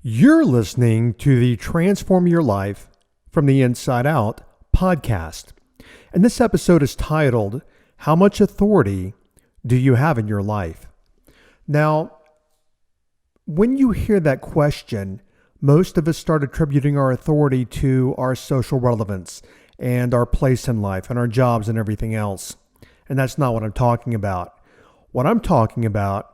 You're listening to the Transform Your Life from the Inside Out podcast. And this episode is titled, How Much Authority Do You Have in Your Life? Now, when you hear that question, most of us start attributing our authority to our social relevance and our place in life and our jobs and everything else. And that's not what I'm talking about. What I'm talking about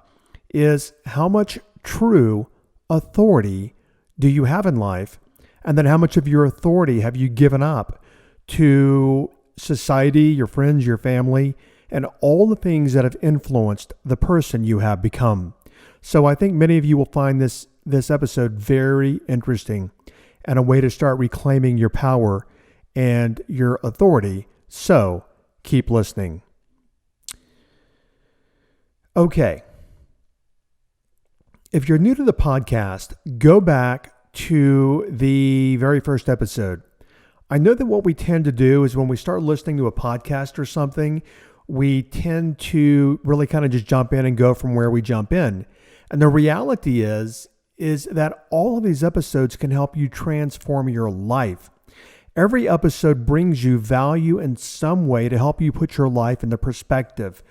is how much true authority do you have in life? And then how much of your authority have you given up to society, your friends, your family, and all the things that have influenced the person you have become? So I think many of you will find this episode very interesting and a way to start reclaiming your power and your authority. So keep listening. Okay. If you're new to the podcast, go back to the very first episode. I know that what we tend to do is when we start listening to a podcast or something, we tend to really kind of just jump in and go from where we jump in. And the reality is that all of these episodes can help you transform your life. Every episode brings you value in some way to help you put your life into perspective.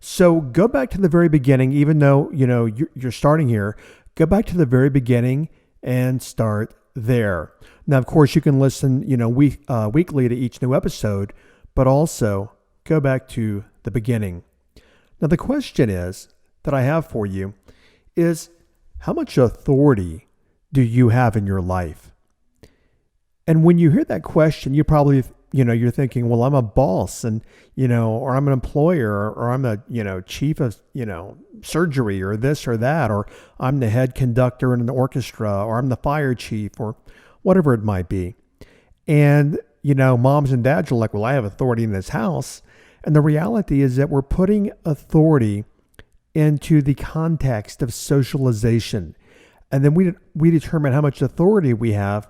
So go back to the very beginning, even though, you're starting here, go back to the very beginning and start there. Now, of course, you can listen, weekly to each new episode, but also go back to the beginning. Now, the question that I have for you is, how much authority do you have in your life? And when you hear that question, you probably you're thinking, well, I'm a boss and, or I'm an employer or I'm a, chief of, surgery or this or that, or I'm the head conductor in an orchestra, or I'm the fire chief or whatever it might be. And, moms and dads are like, well, I have authority in this house. And the reality is that we're putting authority into the context of socialization. And then we determine how much authority we have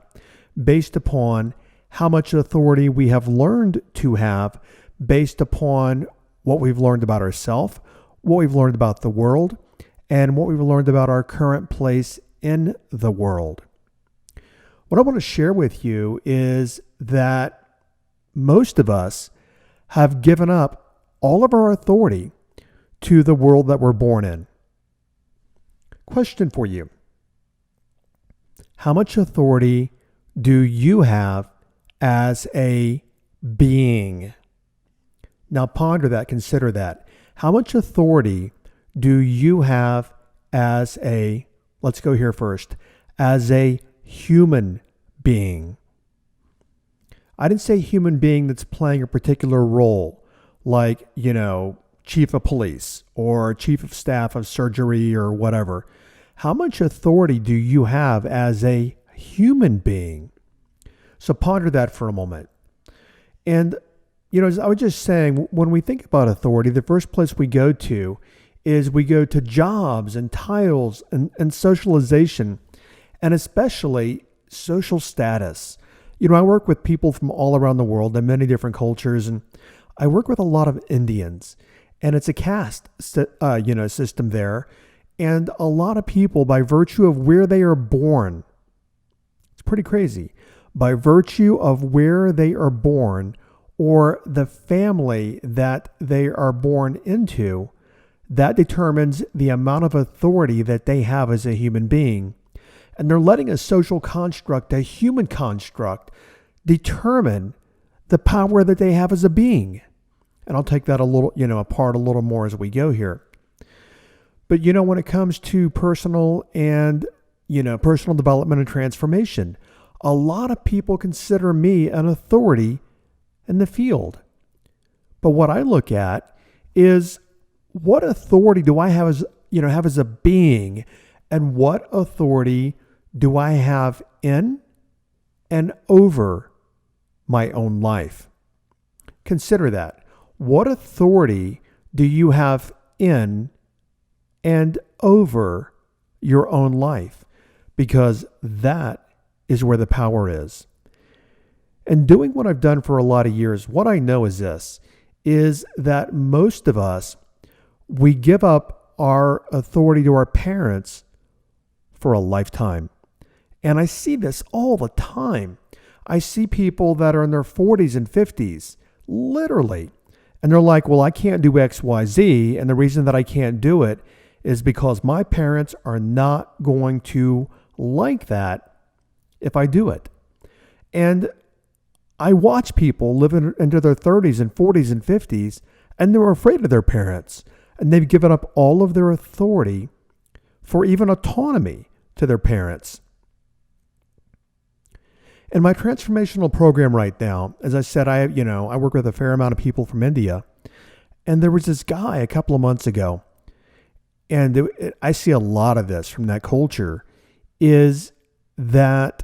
based upon how much authority we have learned to have based upon what we've learned about ourselves, what we've learned about the world, and what we've learned about our current place in the world. What I want to share with you is that most of us have given up all of our authority to the world that we're born in. Question for you. How much authority do you have as a being? Now ponder that, consider that. How much authority do you have as let's go here first, as a human being? I didn't say human being that's playing a particular role, like, chief of police or chief of staff of surgery or whatever. How much authority do you have as a human being? So ponder that for a moment. And, as I was just saying, when we think about authority, the first place we go to is we go to jobs and titles and socialization, and especially social status. I work with people from all around the world and many different cultures, and I work with a lot of Indians, and it's a caste, system there. And a lot of people, by virtue of where they are born, it's pretty crazy. By virtue of where they are born or the family that they are born into, that determines the amount of authority that they have as a human being. And they're letting a social construct, a human construct, determine the power that they have as a being. And I'll take that apart a little more as we go here. But when it comes to personal development and transformation, a lot of people consider me an authority in the field. But what I look at is, what authority do I have as a being, and what authority do I have in and over my own life? Consider that. What authority do you have in and over your own life? Because that is where the power is. And doing what I've done for a lot of years, what I know is that most of us, we give up our authority to our parents for a lifetime. And I see this all the time. I see people that are in their 40s and 50s, literally, and they're like, well, I can't do X, Y, Z. And the reason that I can't do it is because my parents are not going to like that if I do it. And I watch people living into their 30s and 40s and 50s, and they're afraid of their parents. And they've given up all of their authority for even autonomy to their parents. In my transformational program right now, as I said, I work with a fair amount of people from India. And there was this guy a couple of months ago, and I see a lot of this from that culture, is that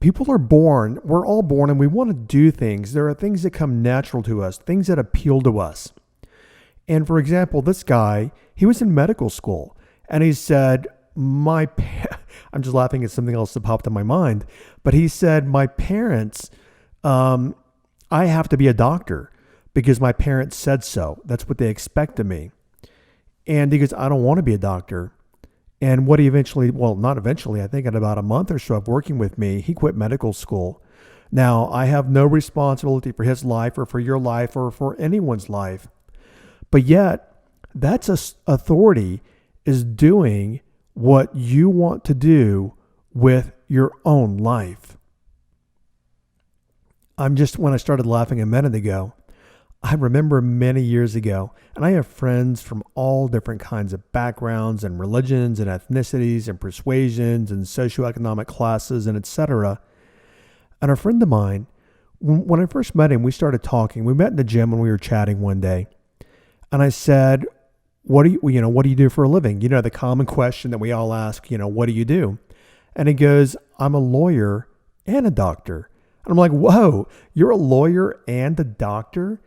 people are born, we're all born, and we want to do things. There are things that come natural to us, things that appeal to us. And for example, this guy, he was in medical school, and he said, I'm just laughing at something else that popped in my mind, but he said, my parents, I have to be a doctor because my parents said so. That's what they expect of me. And he goes, I don't want to be a doctor. And what he eventually, well, not eventually, I think in about a month or so of working with me, he quit medical school. Now, I have no responsibility for his life or for your life or for anyone's life. But yet, that's authority is doing what you want to do with your own life. When I started laughing a minute ago, I remember many years ago, and I have friends from all different kinds of backgrounds and religions and ethnicities and persuasions and socio-economic classes and etc. And a friend of mine, when I first met him, we started talking. We met in the gym when we were chatting one day. And I said, what do you do for a living? The common question that we all ask, what do you do? And he goes, I'm a lawyer and a doctor. And I'm like, whoa, you're a lawyer and a doctor?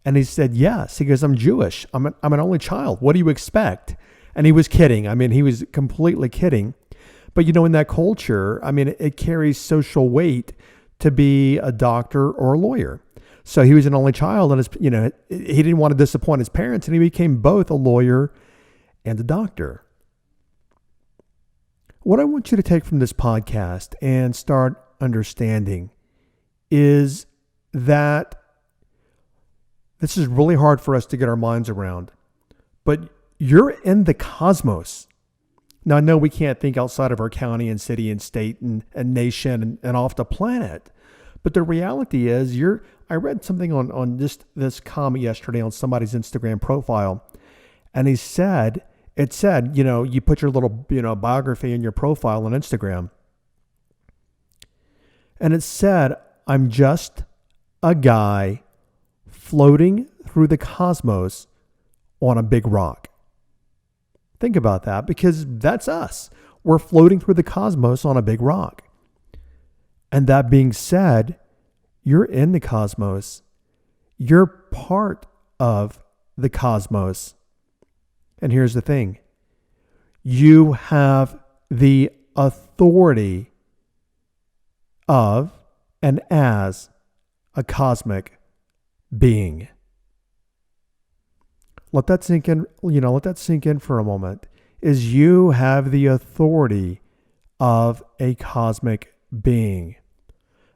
And he said, yes. He goes, I'm Jewish. I'm an only child. What do you expect? And he was kidding. I mean, he was completely kidding. But in that culture, I mean, it carries social weight to be a doctor or a lawyer. So he was an only child, and he didn't want to disappoint his parents, and he became both a lawyer and a doctor. What I want you to take from this podcast and start understanding is that this is really hard for us to get our minds around, but you're in the cosmos. Now, I know we can't think outside of our county and city and state and nation and off the planet, but the reality is I read something on just this comment yesterday on somebody's Instagram profile, and it said, you put your little, biography in your profile on Instagram, and it said, I'm just a guy floating through the cosmos on a big rock. Think about that, because that's us. We're floating through the cosmos on a big rock. And that being said, you're in the cosmos. You're part of the cosmos. And here's the thing. You have the authority of and as a cosmic being. Let that sink in, let that sink in for a moment. Is you have the authority of a cosmic being.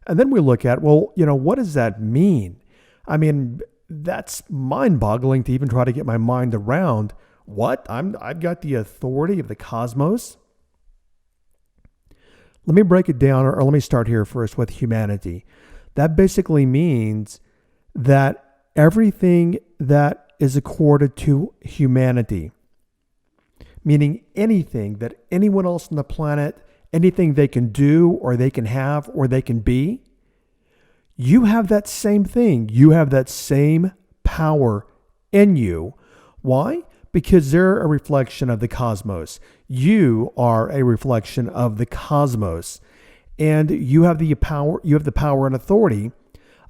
And then we look at, what does that mean? I mean, that's mind-boggling to even try to get my mind around. What? I've got the authority of the cosmos? Let me break it down, or let me start here first with humanity. That basically means that everything that is accorded to humanity, meaning anything that anyone else on the planet, anything they can do or they can have or they can be, you have that same thing. You have that same power in you. Why? Because they're a reflection of the cosmos. You are a reflection of the cosmos. And you have the power and authority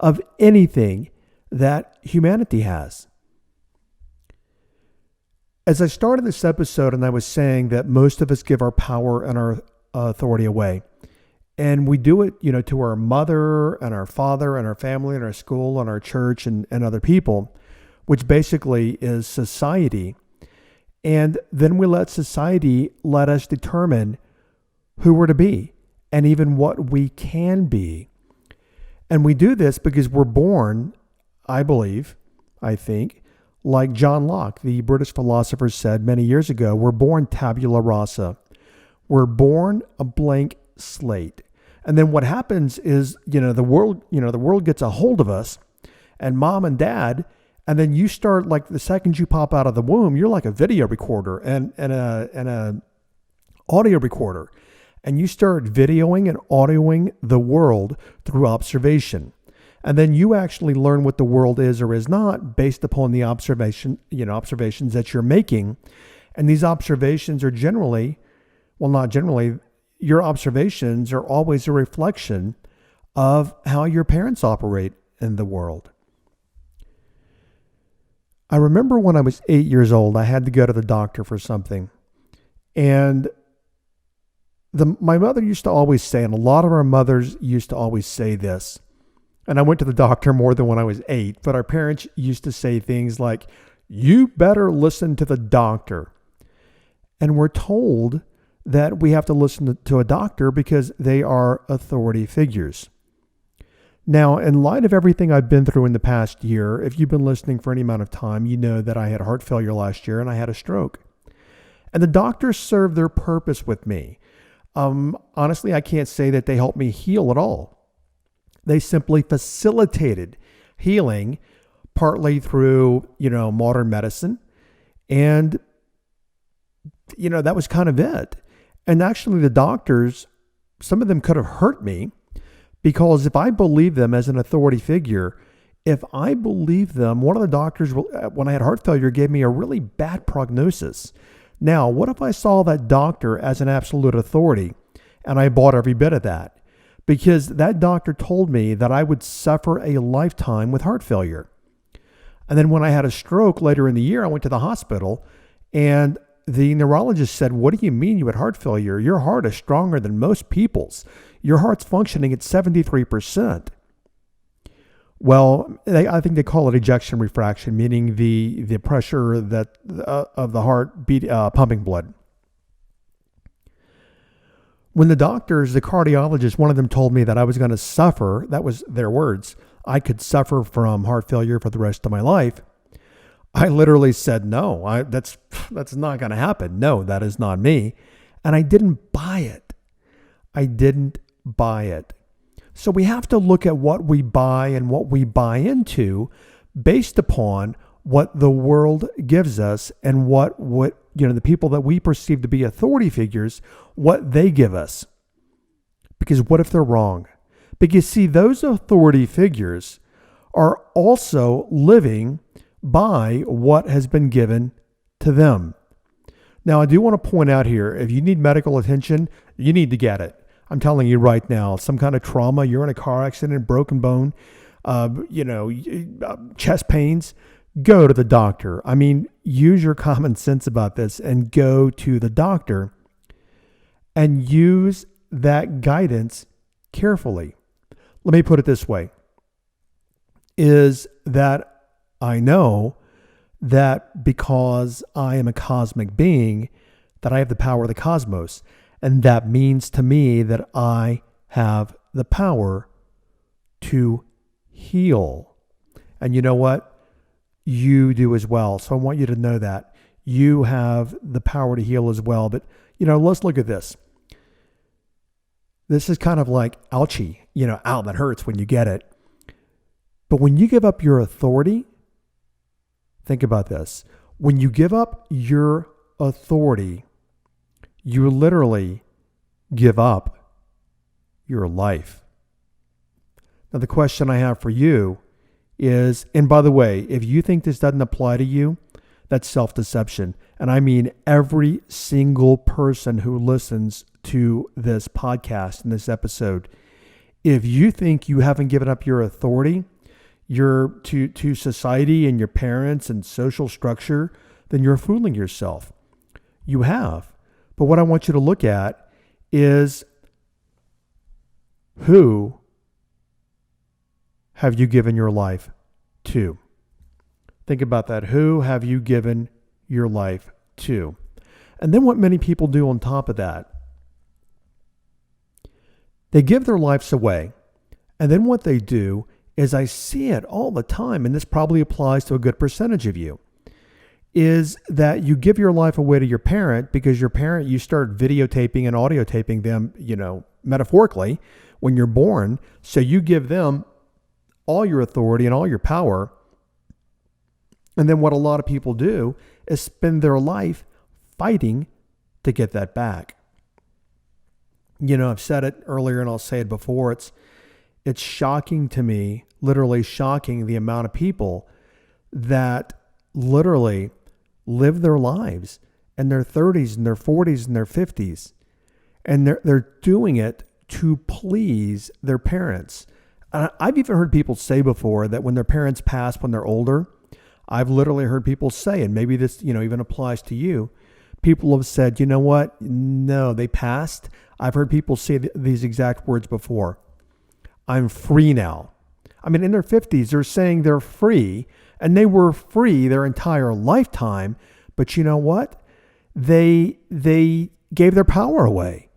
of anything that humanity has. As I started this episode and I was saying that most of us give our power and our authority away, and we do it, to our mother and our father and our family and our school and our church and other people, which basically is society. And then we let society let us determine who we're to be and even what we can be. And we do this because we're born, I think, like John Locke, the British philosopher, said many years ago, we're born tabula rasa. We're born a blank slate. And then what happens is, the world gets a hold of us, and mom and dad, and then you start, like, the second you pop out of the womb, you're like a video recorder and a audio recorder. And you start videoing and audioing the world through observation. And then you actually learn what the world is or is not based upon the observations that you're making. And these observations are your observations are always a reflection of how your parents operate in the world. I remember when I was 8 years old, I had to go to the doctor for something. And my mother used to always say, and a lot of our mothers used to always say this, and I went to the doctor more than when I was 8, but our parents used to say things like, you better listen to the doctor. And we're told that we have to listen to a doctor because they are authority figures. Now, in light of everything I've been through in the past year, if you've been listening for any amount of time, you know that I had heart failure last year and I had a stroke. And the doctors served their purpose with me. Honestly, I can't say that they helped me heal at all. They simply facilitated healing, partly through, modern medicine. And, that was kind of it. And actually the doctors, some of them could have hurt me, because if I believe them as an authority figure, one of the doctors, when I had heart failure, gave me a really bad prognosis. Now, what if I saw that doctor as an absolute authority and I bought every bit of that? Because that doctor told me that I would suffer a lifetime with heart failure. And then when I had a stroke later in the year, I went to the hospital and the neurologist said, what do you mean you had heart failure? Your heart is stronger than most people's. Your heart's functioning at 73%. Well, I think they call it ejection refraction, meaning the pressure of the heart pumping blood. When the cardiologist, one of them told me that I was going to suffer, that was their words, I could suffer from heart failure for the rest of my life. I literally said, no, that's not going to happen. No, that is not me. And I didn't buy it. So we have to look at what we buy and what we buy into based upon what the world gives us and what the people that we perceive to be authority figures, what they give us. Because what if they're wrong? Because see, those authority figures are also living by what has been given to them. Now, I do want to point out here, if you need medical attention, you need to get it. I'm telling you right now, some kind of trauma, you're in a car accident, broken bone, chest pains, go to the doctor. I mean, use your common sense about this and go to the doctor and use that guidance carefully. Let me put it this way, is that I know that because I am a cosmic being, that I have the power of the cosmos. And that means to me that I have the power to heal. And you know what? You do as well. So I want you to know that you have the power to heal as well. But, let's look at this. This is kind of like, ouchie, ow, that hurts when you get it. But when you give up your authority, think about this. When you give up your authority, you literally give up your life. Now, the question I have for you is, and by the way, if you think this doesn't apply to you, that's self-deception. And I mean every single person who listens to this podcast and this episode. If you think you haven't given up your authority, to society and your parents and social structure, then you're fooling yourself. You have. But what I want you to look at is, who have you given your life to? Think about that. Who have you given your life to? And then what many people do on top of that They give their lives away. And then what they do is, I see it all the time, and this probably applies to a good percentage of you, is that you give your life away to your parent because your parent, you start videotaping and audio taping them, metaphorically, when you're born. So you give them all your authority and all your power. And then what a lot of people do is spend their life fighting to get that back. I've said it earlier and I'll say it before. It's shocking to me, literally shocking, the amount of people that literally live their lives in their 30s and their 40s and their 50s. And they're doing it to please their parents. I've even heard people say before that when their parents pass when they're older, I've literally heard people say, and maybe this, even applies to you. People have said, you know what? No, they passed. I've heard people say these exact words before. I'm free now. I mean, in their 50s, they're saying they're free, and they were free their entire lifetime. But you know what? They gave their power away.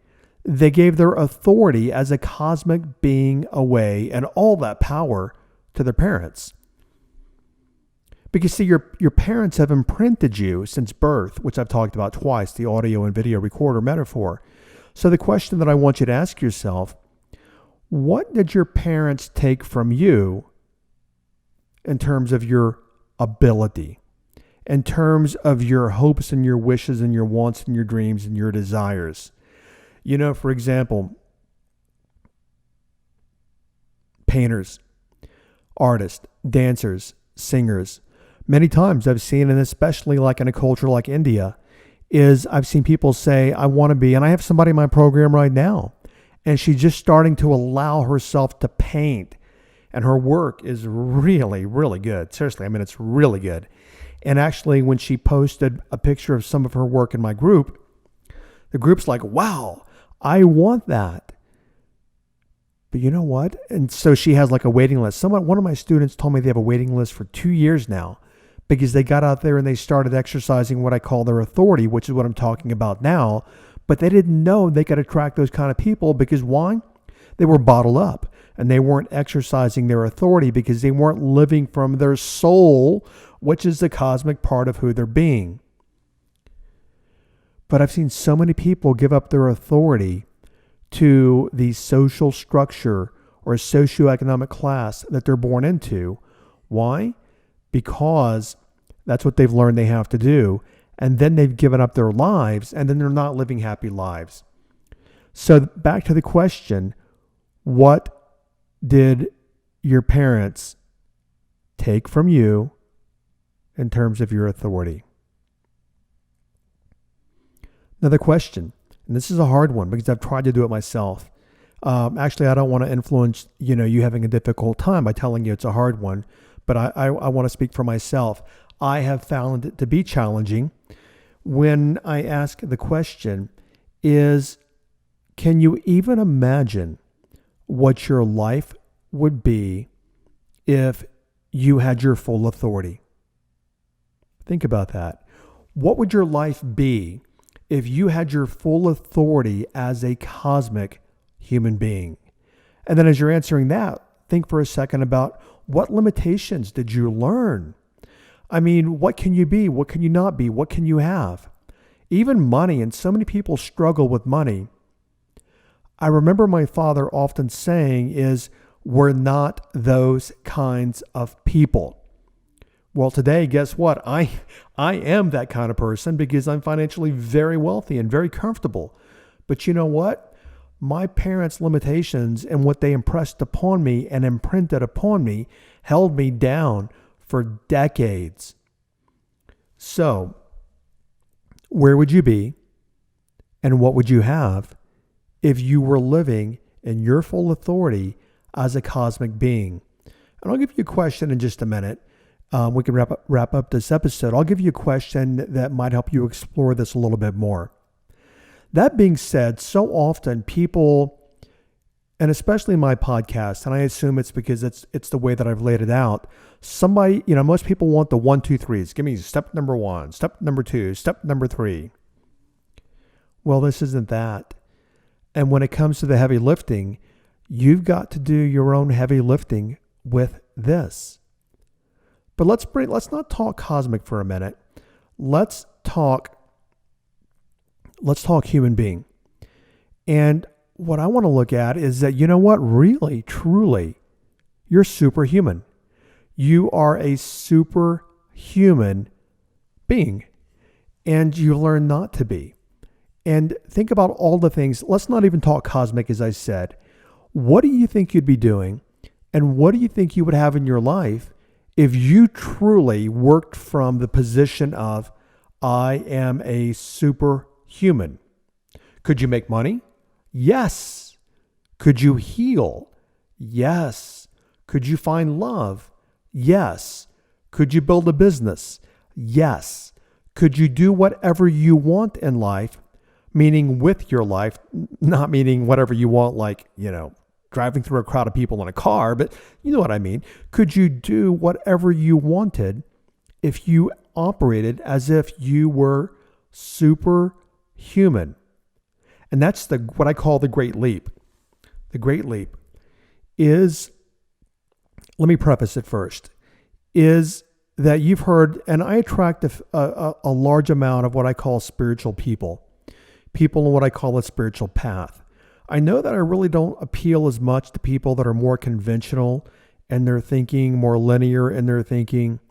They gave their authority as a cosmic being away, and all that power to their parents. Because see, your parents have imprinted you since birth, which I've talked about twice, the audio and video recorder metaphor. So the question that I want you to ask yourself, what did your parents take from you in terms of your ability, in terms of your hopes and your wishes and your wants and your dreams and your desires? For example, painters, artists, dancers, singers. Many times I've seen, and especially like in a culture like India, is I've seen people say, I want to be, and I have somebody in my program right now, and she's just starting to allow herself to paint. And her work is really, really good. Seriously, I mean, it's really good. And actually, when she posted a picture of some of her work in my group, the group's like, wow, I want that. But you know what? And so she has like a waiting list. One of my students told me they have a waiting list for 2 years now because they got out there and they started exercising what I call their authority, which is what I'm talking about now. But they didn't know they could attract those kind of people because why? They were bottled up and they weren't exercising their authority because they weren't living from their soul, which is the cosmic part of who they're being. But I've seen so many people give up their authority to the social structure or socio-economic class that they're born into. Why? Because that's what they've learned they have to do. And then they've given up their lives, and then they're not living happy lives. So back to the question, what did your parents take from you in terms of your authority? Another question, and this is a hard one because I've tried to do it myself. Actually, I don't want to influence you having a difficult time by telling you it's a hard one, but I want to speak for myself. I have found it to be challenging when I ask the question is, can you even imagine what your life would be if you had your full authority? Think about that. What would your life be if you had your full authority as a cosmic human being? And then as you're answering that, think for a second about what limitations did you learn? I mean, what can you be? What can you not be? What can you have? Even money, and so many people struggle with money. I remember my father often saying is, we're not those kinds of people. Well, today, guess what? I am that kind of person because I'm financially very wealthy and very comfortable. But you know what? My parents' limitations and what they impressed upon me and imprinted upon me held me down for decades. So, where would you be and what would you have if you were living in your full authority as a cosmic being? And I'll give you a question in just a minute. We can wrap up this episode. I'll give you a question that might help you explore this a little bit more. That being said, so often people, and especially in my podcast, and I assume it's because it's the way that I've laid it out, most people want the 1, 2, 3s. Give me step number 1, step number 2, step number 3. Well, this isn't that. And when it comes to the heavy lifting, You've got to do your own heavy lifting with this. But let's not talk cosmic for a minute. Let's talk human being. And what I want to look at is that, you know what, really, truly, you're superhuman. You are a superhuman being, and you learn not to be. And think about all the things. Let's not even talk cosmic, as I said. What do you think you'd be doing? And what do you think you would have in your life if you truly worked from the position of, I am a superhuman? Could you make money? Yes. Could you heal? Yes. Could you find love? Yes. Could you build a business? Yes. Could you do whatever you want in life, meaning with your life, not meaning whatever you want, like, driving through a crowd of people in a car, but you know what I mean. Could you do whatever you wanted if you operated as if you were superhuman? And that's what I call the great leap. The great leap is, let me preface it first, is that you've heard, and I attract a large amount of what I call spiritual people in what I call a spiritual path. I know that I really don't appeal as much to people that are more conventional in their thinking, more linear in their thinking,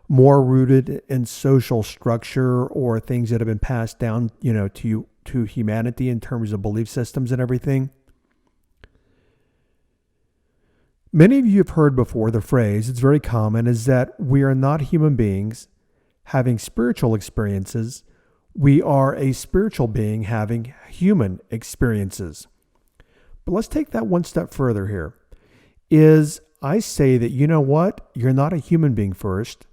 more rooted in social structure or things that have been passed down, to humanity in terms of belief systems and everything. Many of you have heard before the phrase, it's very common, is that we are not human beings having spiritual experiences. We are a spiritual being having human experiences. But let's take that one step further here. I say that, you know what? You're not a human being first.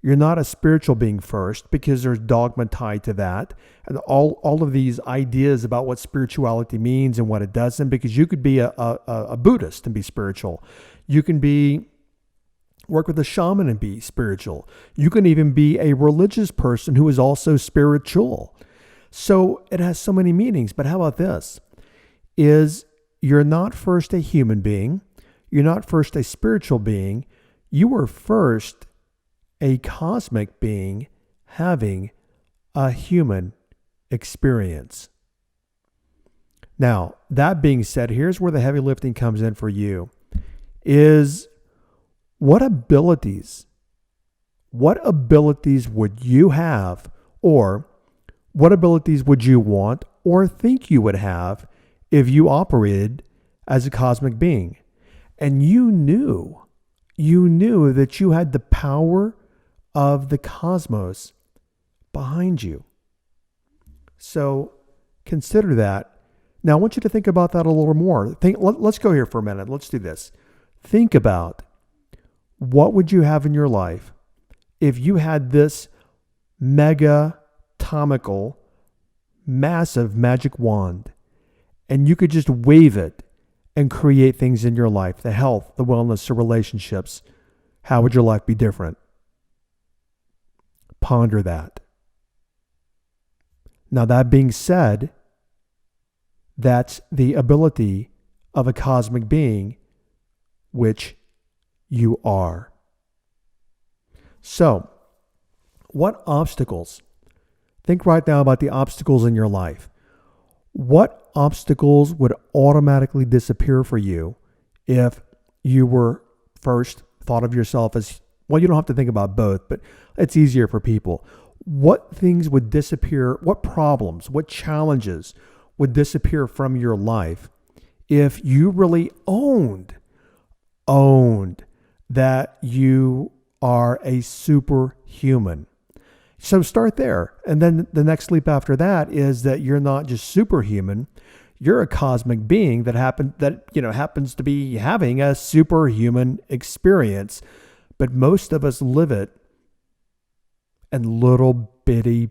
You're not a spiritual being first, because there's dogma tied to that. And all of these ideas about what spirituality means and what it doesn't, because you could be a Buddhist and be spiritual. You can work with a shaman and be spiritual. You can even be a religious person who is also spiritual. So it has so many meanings. But how about this? You're not first a human being. You're not first a spiritual being. You were first a cosmic being having a human experience. Now, that being said, here's where the heavy lifting comes in for you, is what abilities would you have, or what abilities would you want or think you would have if you operated as a cosmic being? And you knew that you had the power of the cosmos behind you. So consider that. Now I want you to think about that a little more. Let's go here for a minute. Let's do this. Think about, what would you have in your life if you had this megatomical, massive magic wand, and you could just wave it and create things in your life, the health, the wellness, the relationships? How would your life be different? Ponder that. Now, that being said, that's the ability of a cosmic being, which you are. So, what obstacles? Think right now about the obstacles in your life. What obstacles would automatically disappear for you if you were first thought of yourself as, well, you don't have to think about both, but it's easier for people. What things would disappear? What problems, what challenges would disappear from your life if you really owned that you are a superhuman? So start there. And then the next leap after that is that you're not just superhuman. You're a cosmic being that happens to be having a superhuman experience. But most of us live it in little bitty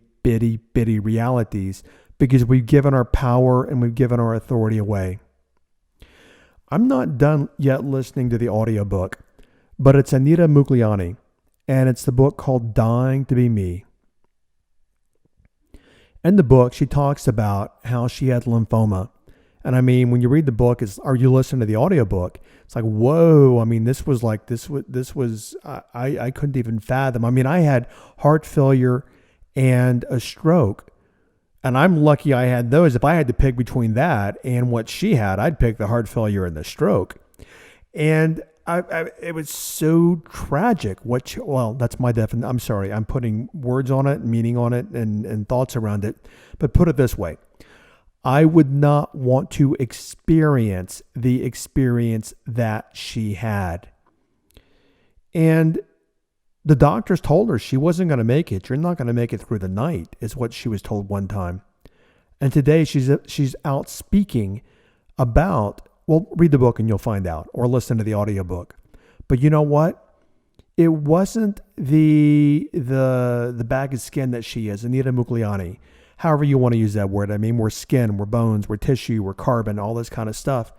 realities because we've given our power and we've given our authority away. I'm not done yet listening to the audiobook, but it's Anita Mugliani, and it's the book called Dying to Be Me. In the book, she talks about how she had lymphoma And I mean, when you read the book, or you listen to the audiobook, it's like, whoa. I mean, this was I couldn't even fathom. I mean, I had heart failure and a stroke, and I'm lucky I had those. If I had to pick between that and what she had, I'd pick the heart failure and the stroke. And it was so tragic. Well, that's my definition. I'm sorry. I'm putting words on it, meaning on it, and thoughts around it. But put it this way. I would not want to experience the experience that she had. And the doctors told her she wasn't going to make it. You're not going to make it through the night, is what she was told one time. And today she's out speaking about, well, read the book and you'll find out, or listen to the audiobook. But you know what? It wasn't the bag of skin that she is, Anita Mugliani. However you want to use that word. I mean, we're skin, we're bones, we're tissue, we're carbon, all this kind of stuff.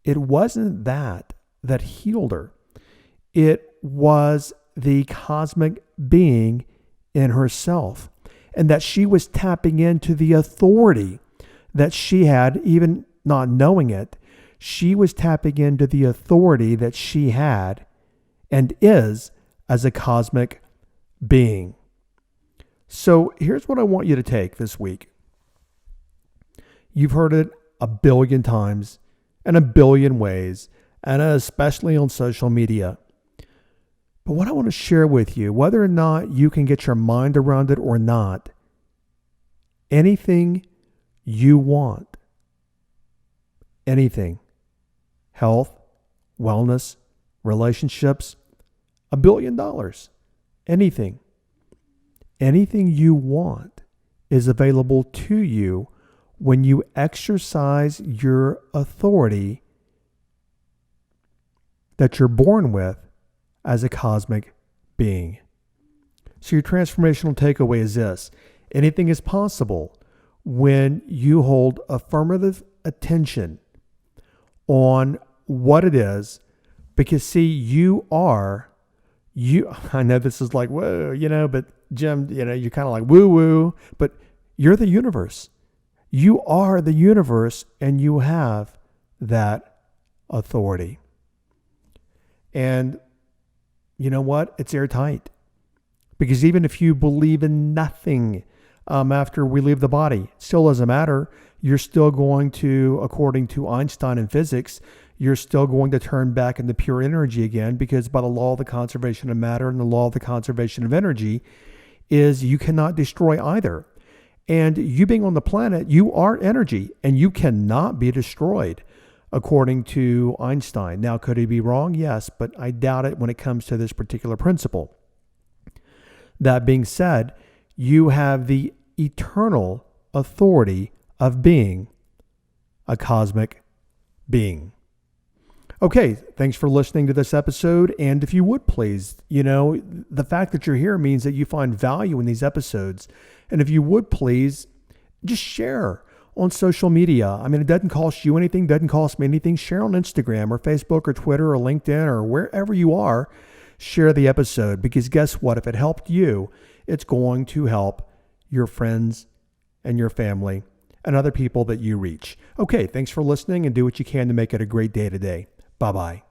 It wasn't that healed her. It was the cosmic being in herself, and that she was tapping into the authority that she had, even not knowing it. She was tapping into the authority that she had and is as a cosmic being. So here's what I want you to take this week. You've heard it a billion times and a billion ways, and especially on social media. But what I want to share with you, whether or not you can get your mind around it or not, anything you want, anything, health, wellness, relationships, $1 billion, anything you want is available to you when you exercise your authority that you're born with as a cosmic being. So your transformational takeaway is this: anything is possible when you hold affirmative attention on what it is, because see, I know this is like, whoa, but Jim, you're kind of like woo woo, but you're the universe. You are the universe, and you have that authority. And you know what? It's airtight. Because even if you believe in nothing after we leave the body, it still doesn't matter. You're still going to, according to Einstein and physics, you're still going to turn back into pure energy again, because by the law of the conservation of matter and the law of the conservation of energy is you cannot destroy either. And you being on the planet, you are energy, and you cannot be destroyed, according to Einstein. Now, could he be wrong? Yes, but I doubt it when it comes to this particular principle. That being said, you have the eternal authority of being a cosmic being. Okay, thanks for listening to this episode. And if you would please, the fact that you're here means that you find value in these episodes. And if you would please, just share on social media. I mean, it doesn't cost you anything, doesn't cost me anything. Share on Instagram or Facebook or Twitter or LinkedIn or wherever you are. Share the episode, because guess what? If it helped you, it's going to help your friends and your family and other people that you reach. Okay, thanks for listening, and do what you can to make it a great day today. Bye-bye.